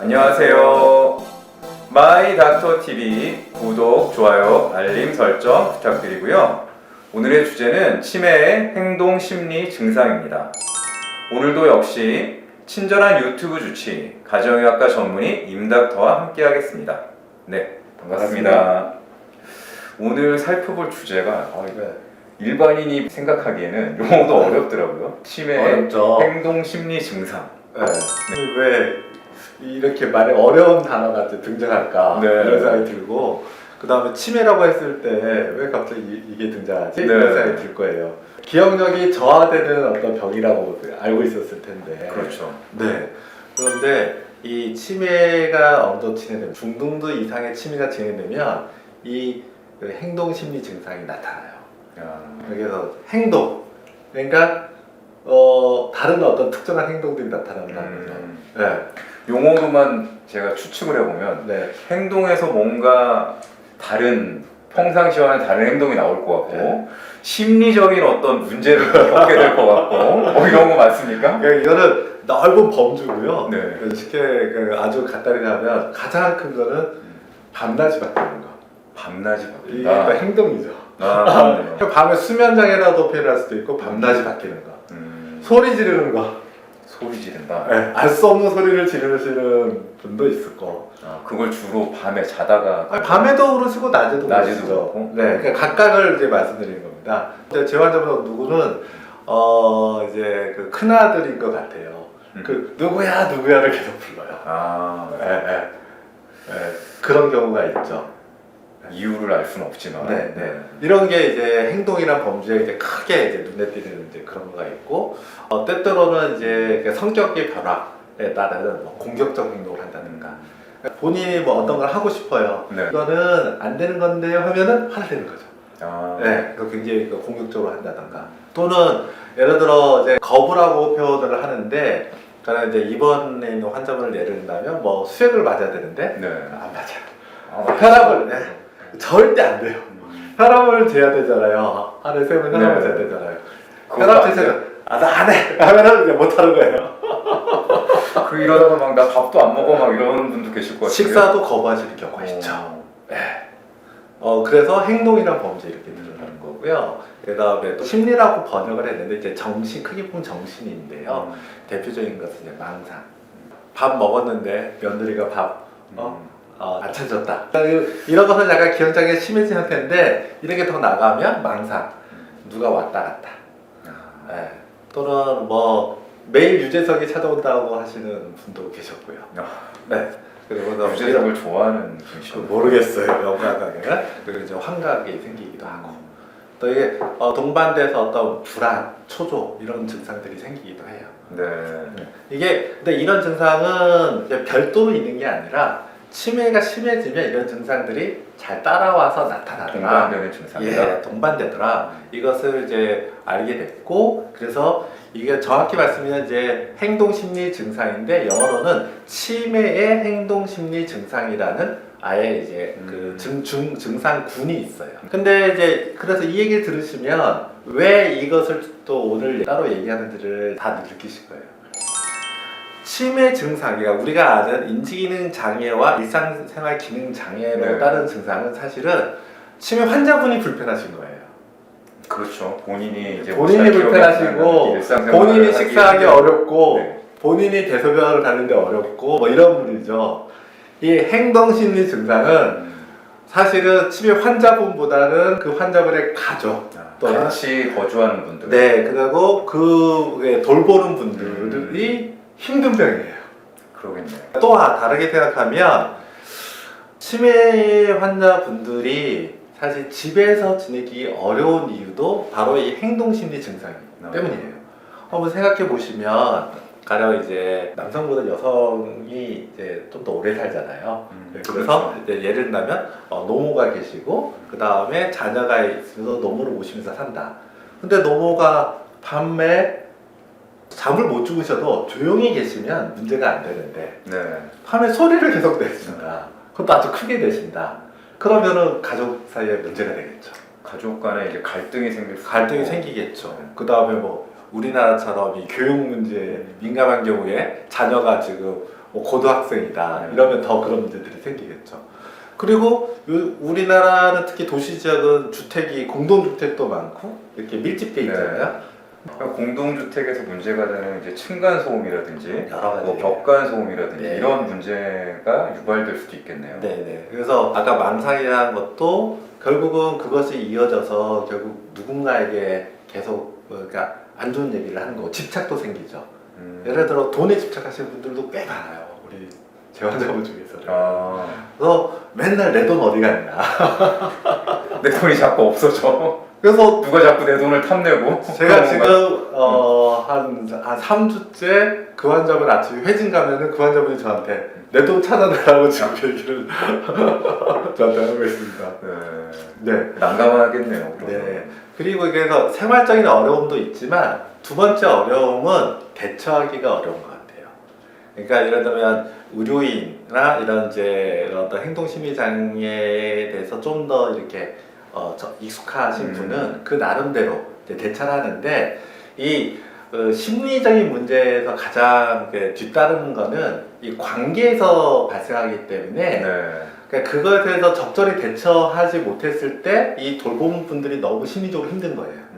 안녕하세요. 마이닥터TV 구독, 좋아요, 알림 설정 부탁드리고요. 오늘의 주제는 치매의 행동 심리 증상입니다. 오늘도 역시 친절한 유튜브 주치 가정의학과 전문의 임닥터와 함께 하겠습니다. 네, 반갑습니다. 오늘 살펴볼 주제가 일반인이 생각하기에는 용어도 어렵더라고요. 치매의 어렵죠. 행동 심리 증상. 네. 왜 이렇게 말에 어려운 단어가 등장할까 네. 이런 생각이 들고, 그 다음에 치매라고 했을 때 왜 갑자기 이게 등장하지? 네. 이런 생각이 들 거예요. 기억력이 저하되는 어떤 병이라고 알고 있었을 텐데. 그렇죠. 네. 그런데 이 치매가 어느 정도 진행되면, 중등도 이상의 치매가 진행되면 이 행동 심리 증상이 나타나요. 그래서 행동, 그러니까 다른 어떤 특정한 행동들이 나타난다는 거죠. 네. 용어로만 제가 추측을 해보면 네. 행동에서 뭔가 다른 평상시와는 다른 행동이 나올 것 같고 네. 심리적인 어떤 문제를 겪게 될 것 같고 이런 거 맞습니까? 그러니까 이거는 넓은 범주고요. 네. 쉽게 아주 간단히 하면 가장 큰 거는 밤낮이 바뀌는 거. 밤낮이 이게 바뀐다. 또 행동이죠. 그렇네요. 밤에 수면 장애라도 표현할 수도 있고, 밤낮이 바뀌는 거. 소리 지르는 거. 소리 지른다. 네. 알 수 없는 소리를 지르시는 분도 있을 거. 그걸 주로 밤에 자다가 밤에도 그러시고 낮에도 그러시죠. 그렇고. 네, 그러니까 각각을 이제 말씀드리는 겁니다. 제 환자분 누구는 이제 그 큰 아들인 것 같아요. 그 누구야를 계속 불러요. 네. 그런 경우가 있죠. 이유를 알 수는 없지만. 네. 이런 게 이제 행동이나 범죄에 이제 크게 이제 눈에 띄는 이제 그런 거가 있고, 때때로는 이제 성격의 변화에 따른 공격적 행동을 한다든가, 본인이 뭐 어떤 걸 하고 싶어요. 네. 이거는 안 되는 건데요 하면은 화를 내는 거죠. 아. 네, 그래서 굉장히 공격적으로 한다던가, 또는 예를 들어 이제 거부라고 표현을 하는데, 저는 이제 입원에 있는 환자분을 예를 든다면 뭐 수액을 맞아야 되는데 네. 안 맞아요. 혈압을 절대 안 돼요. 혈압을 재야 되잖아요. 하루에 3번 혈압을 재야 되잖아요. 혈압 재세는 나 안 해! 하면은 이제 못 하는 거예요. 이러다가 막 나 밥도 안 먹어 막 이러는 분도 계실 것 같아요. 식사도 거부하시는 경우가 있죠. 네. 그래서 행동이랑 범죄 이렇게 늘어나는 거고요. 그 다음에 또 심리라고 번역을 했는데, 이제 정신, 크게 보면 정신인데요. 대표적인 것은 이제 망상. 밥 먹었는데 며느리가 밥 안 찾았다. 이런 것은 약간 기억장애 심해진 상태인데, 이렇게 더 나가면 망상. 누가 왔다 갔다. 네. 또는 뭐 매일 유재석이 찾아온다고 하시는 분도 계셨고요. 네. 그리고 유재석을 좋아하는 분이시죠? 모르겠어요. 영감각에는. 그리고 이제 환각이 생기기도 하고, 또 이게 동반돼서 어떤 불안, 초조 이런 증상들이 생기기도 해요. 네. 이게 근데 이런 증상은 이제 별도로 있는 게 아니라, 치매가 심해지면 이런 증상들이 잘 따라와서 나타나더라. 동반되는 증상이다. 예, 동반되더라. 이것을 이제 알게 됐고, 그래서 이게 정확히 말씀드리면 이제 행동심리 증상인데, 영어로는 치매의 행동심리 증상이라는 아예 이제 그 증상군이 있어요. 근데 이제 그래서 이 얘기를 들으시면 왜 이것을 또 오늘 따로 얘기하는지를 다 느끼실 거예요. 치매 증상, 그러니까 우리가 아는 인지기능 장애와 일상생활 기능 장애로 따른 증상은 사실은 치매 환자분이 불편하신 거예요. 그렇죠. 본인이 이제 본인이 불편하시고, 본인이 식사하기 어렵고, 본인이 대소변을 가는데 어렵고, 뭐 이런 분이죠. 이 행동심리 증상은 사실은 치매 환자분보다는 그 환자분의 가족, 또는 같이 거주하는 분들, 네, 그리고 그 돌보는 분들이 힘든 병이에요. 그러겠네요. 또 다르게 생각하면, 치매 환자분들이 사실 집에서 지내기 어려운 이유도 바로 이 행동심리 증상 때문이에요. 한번 생각해 보시면, 가령 이제 남성보다 여성이 이제 좀 더 오래 살잖아요. 그래서 그렇죠. 이제 예를 들면 노모가 계시고, 그 다음에 자녀가 있으면서 노모를 모시면서 산다. 근데 노모가 밤에 잠을 못 주무셔도 조용히 계시면 문제가 안 되는데, 밤에 소리를 계속 내신다. 그것도 아주 크게 내신다. 그러면은 가족 사이에 문제가 되겠죠. 가족 간에 이제 갈등이 생기겠죠. 그 다음에 뭐 우리나라처럼 이 교육 문제에 민감한 경우에 자녀가 지금 뭐 고등학생이다 네. 이러면 더 그런 문제들이 생기겠죠. 그리고 우리나라는 특히 도시 지역은 주택이 공동주택도 많고 이렇게 밀집돼 있잖아요. 그러니까 공동주택에서 문제가 되는 이제 층간 소음이라든지 여러 가지. 뭐 벽간 소음이라든지 네. 이런 문제가 유발될 수도 있겠네요. 네네. 그래서 아까 망상이라는 것도 결국은 그것이 이어져서 결국 누군가에게 계속 그러니까 안 좋은 얘기를 하는 거고 집착도 생기죠. 예를 들어 돈에 집착하시는 분들도 꽤 많아요. 우리 재환자분 중에서는. 아, 그래서 그래서 맨날 내 돈 어디 갔냐. 내 돈이 자꾸 없어져. 그래서 누가 자꾸 내 돈을 탐내고. 제가 그런 지금 건가? 한 3주째 그 환자분 아침에 회진 가면은 그 환자분이 저한테 내 돈 찾아내라고 지금 얘기를 저한테 하고 있습니다. 네. 네. 난감하겠네요. 그러면. 네. 그리고 그래서 생활적인 어려움도 있지만 두 번째 어려움은 대처하기가 어려운 것 같아요. 그러니까 예를 들면 의료인이나 이런 이제 어떤 행동심리 장애에 대해서 좀 더 이렇게 익숙하신 분은 그 나름대로 이제 대처를 하는데 이 심리적인 문제에서 가장 뒤따르는 거는 이 관계에서 발생하기 때문에 네. 그러니까 그거에 대해서 적절히 대처하지 못했을 때 이 돌보는 분들이 너무 심리적으로 힘든 거예요.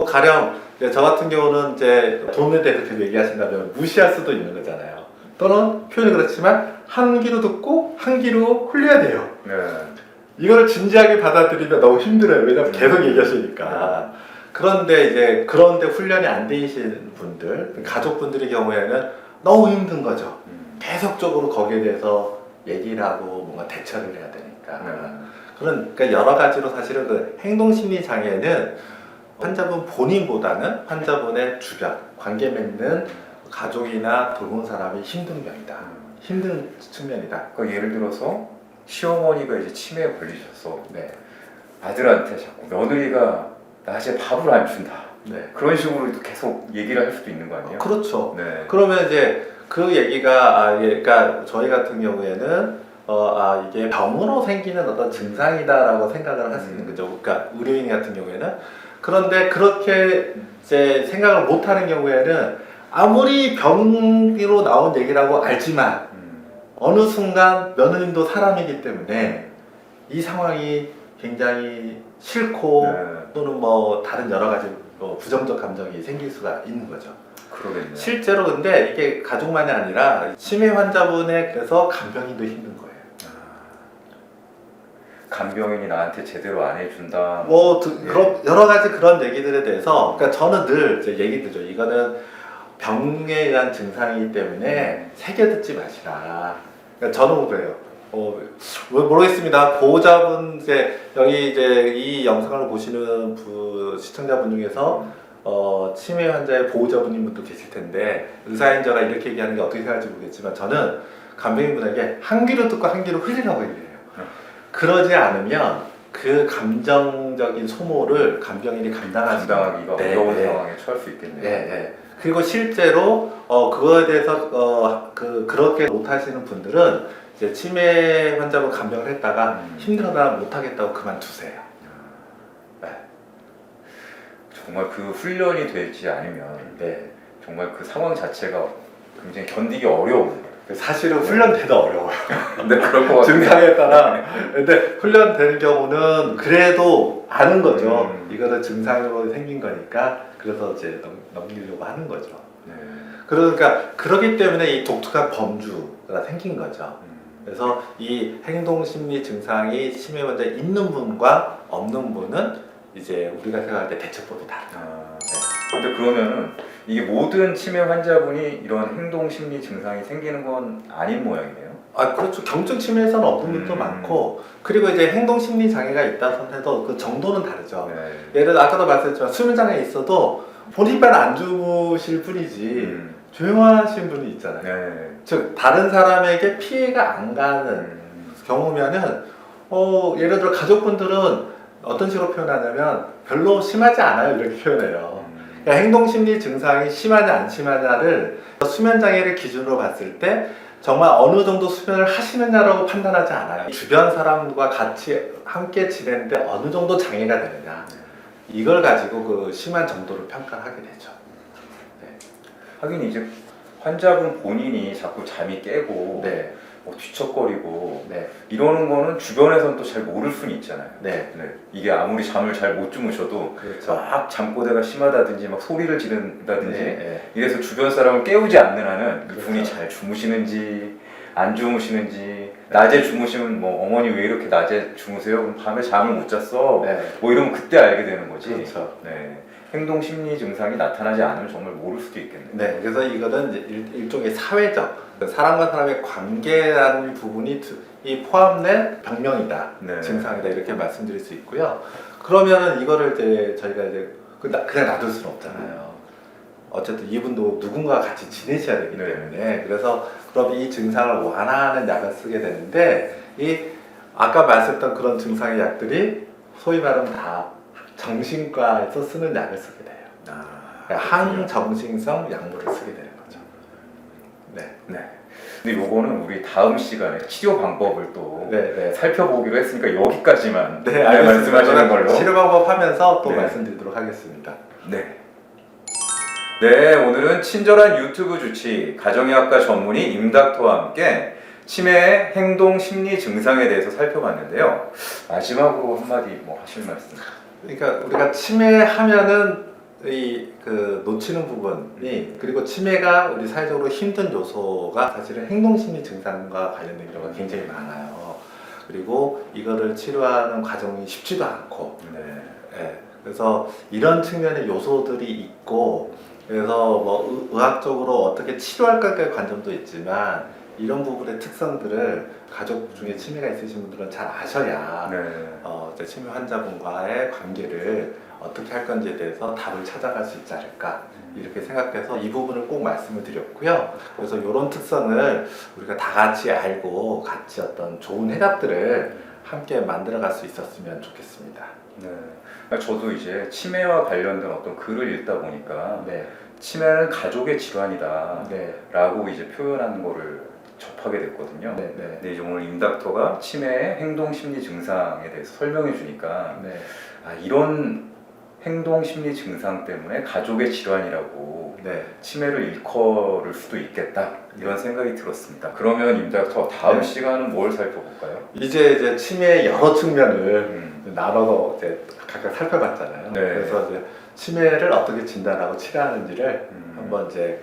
가령 이제 저 같은 경우는 이제 돈에 대해서 계속 얘기하신다면 무시할 수도 있는 거잖아요. 또는 표현이 그렇지만 한 귀로 듣고 한 귀로 흘려야 돼요. 네. 이거를 진지하게 받아들이면 너무 힘들어요. 왜냐면 계속 얘기하시니까. 그런데 훈련이 안 되신 분들, 가족분들의 경우에는 너무 힘든 거죠. 계속적으로 거기에 대해서 얘기를 하고 뭔가 대처를 해야 되니까. 그러니까 여러 가지로 사실은 그 행동심리 장애는 환자분 본인보다는 환자분의 주변, 관계 맺는 가족이나 돌본 사람이 힘든 병이다. 힘든 측면이다. 그러니까 예를 들어서 시어머니가 이제 치매에 걸리셨어. 네. 아들한테 자꾸 며느리가 낮에 밥을 안 준다. 네. 그런 식으로 계속 얘기를 할 수도 있는 거 아니에요? 그렇죠. 네. 그러면 이제 그 얘기가 그러니까 저희 같은 경우에는 이게 병으로 생기는 어떤 증상이다라고 생각을 할 수 있는 거죠. 그러니까 의료인 같은 경우에는. 그런데 그렇게 이제 생각을 못하는 경우에는 아무리 병으로 나온 얘기라고 알지만 어느 순간 며느님도 사람이기 때문에 이 상황이 굉장히 싫고 네. 또는 뭐 다른 여러 가지 부정적 감정이 생길 수가 있는 거죠. 그러겠네요. 실제로 근데 이게 가족만이 아니라 치매 환자분의 그래서 간병인도 힘든 거예요. 간병인이 나한테 제대로 안 해준다. 그런 여러 가지 그런 얘기들에 대해서 그러니까 저는 늘 이제 얘기 드죠. 이거는 병에 의한 증상이기 때문에 새겨 듣지 마시라. 그러니까 저는 그래요. 모르겠습니다. 보호자분 여기 이 영상을 보시는 시청자분 중에서 치매 환자의 보호자분님도 계실 텐데 의사인자가 이렇게 얘기하는 게 어떻게 생각할지 모르겠지만 저는 간병인분에게 한 귀로 듣고 한 귀로 흘리라고 얘기해요. 그러지 않으면 그 감정적인 소모를 간병인이 감당하기가 어려운 상황에 처할 수 있겠네요. 네. 그리고 실제로 그거에 대해서 그렇게 못하시는 분들은 이제 치매 환자분 간병을 했다가 힘들어나 못하겠다고 그만두세요. 네. 정말 그 훈련이 되지 않으면 네. 정말 그 상황 자체가 굉장히 견디기 어려운. 사실은 훈련돼도 어려워요. 근데 그럴 것 같아요. 증상에 따라. 근데 훈련되는 경우는 그래도 아는 거죠. 이거는 증상으로 생긴 거니까 그래서 이제 넘기려고 하는 거죠. 네. 그러니까 그렇기 때문에 이 독특한 범주가 생긴 거죠. 그래서 이 행동심리 증상이 치매 환자에 있는 분과 없는 분은 이제 우리가 생각할 때 대처법이 다르다. 근데 그러면은 이게 모든 치매 환자분이 이런 행동 심리 증상이 생기는 건 아닌 모양이네요. 그렇죠. 경증 치매에서는 없는 분도 많고, 그리고 이제 행동 심리 장애가 있다 해도 그 정도는 다르죠. 네. 예를 들어 아까도 말씀드렸지만 수면 장애 있어도 본인만 안 주무실 뿐이지 조용하신 분이 있잖아요. 네. 즉 다른 사람에게 피해가 안 가는 경우면은 예를 들어 가족분들은 어떤 식으로 표현하냐면 별로 심하지 않아요 이렇게 표현해요. 그러니까 행동심리 증상이 심하냐 안 심하냐를 수면장애를 기준으로 봤을 때 정말 어느 정도 수면을 하시느냐라고 판단하지 않아요. 주변 사람과 같이 함께 지내는데 어느 정도 장애가 되느냐 이걸 가지고 그 심한 정도를 평가하게 되죠. 하긴 이제 환자분 본인이 자꾸 잠이 깨고 네. 뭐 뒤척거리고 네. 이러는 거는 주변에서는 또 잘 모를 수는 있잖아요. 네. 네. 이게 아무리 잠을 잘 못 주무셔도 그렇죠. 막 잠꼬대가 심하다든지 막 소리를 지른다든지 네. 이래서 주변 사람을 깨우지 않는 한은 그렇죠. 이분이 잘 주무시는지 안 주무시는지 낮에 주무시면 뭐 어머니 왜 이렇게 낮에 주무세요? 그럼 밤에 잠을 못 잤어. 네. 뭐 이러면 그때 알게 되는 거지. 그렇죠. 네. 행동 심리 증상이 나타나지 않으면 정말 모를 수도 있겠네요. 네, 그래서 이거는 이제 일종의 사회적 사람과 사람의 관계라는 부분이 이 포함된 병명이다, 네. 증상이다 이렇게 말씀드릴 수 있고요. 그러면은 이거를 이제 저희가 이제 그냥 놔둘 수는 없잖아요. 어쨌든 이분도 누군가 같이 지내셔야 되기 네. 때문에 그래서 그럼 이 증상을 완화하는 약을 쓰게 되는데 이 아까 말씀했던 그런 증상의 약들이 소위 말하면 다 정신과에서 쓰는 약을 쓰게 돼요. 그러니까 항정신성 약물을 쓰게 되는 거죠. 네. 네. 근데 요거는 우리 다음 시간에 치료 방법을 또 네. 살펴보기로 했으니까 여기까지만 네, 알겠습니다. 말씀하시는 걸로. 치료 방법 하면서 또 네. 말씀드리도록 하겠습니다. 네. 네, 오늘은 친절한 유튜브 주치 가정의학과 전문의 임닥터와 함께 치매의 행동 심리 증상에 대해서 살펴봤는데요. 마지막으로 한마디 뭐 하실 말씀? 그러니까 우리가 치매하면은 그 놓치는 부분이 그리고 치매가 우리 사회적으로 힘든 요소가 사실은 행동심리 증상과 관련된 경우가 굉장히 많아요. 그리고 이거를 치료하는 과정이 쉽지도 않고, 네. 예, 그래서 이런 측면의 요소들이 있고, 그래서 뭐 의학적으로 어떻게 치료할까의 관점도 있지만 이런 부분의 특성들을 가족 중에 치매가 있으신 분들은 잘 아셔야 네. 이제 치매 환자분과의 관계를 어떻게 할 건지에 대해서 답을 찾아갈 수 있지 않을까 이렇게 생각해서 이 부분을 꼭 말씀을 드렸고요. 그래서 이런 특성을 우리가 다 같이 알고 같이 어떤 좋은 해답들을 함께 만들어갈 수 있었으면 좋겠습니다. 네. 저도 이제 치매와 관련된 어떤 글을 읽다 보니까 네, 치매는 가족의 질환이다 네, 라고 이제 표현하는 거를 접하게 됐거든요. 네, 네, 근데 이제 오늘 임닥터가 치매의 행동 심리 증상에 대해서 설명해 주니까 네, 아, 이런 행동 심리 증상 때문에 가족의 질환이라고 네. 치매를 일컬을 수도 있겠다 이런 생각이 들었습니다. 그러면 임닥터 다음 네. 시간은 뭘 살펴볼까요? 이제 치매의 여러 측면을 음. 나눠서 이제 각각 살펴봤잖아요. 네. 그래서 이제 치매를 어떻게 진단하고 치료하는지를 한번 이제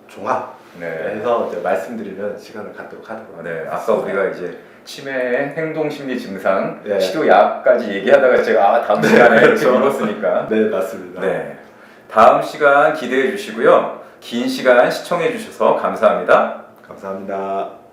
종합해서 네. 이제 말씀드리면 시간을 갖도록 하도록 네, 하겠습니다. 아까 우리가 이제 치매의 행동 심리 증상 네. 치료약까지 얘기하다가 제가 다음 시간에 이렇게 그렇죠. 미뤘으니까 네, 맞습니다. 네, 다음 시간 기대해 주시고요. 긴 시간 시청해 주셔서 감사합니다. 감사합니다.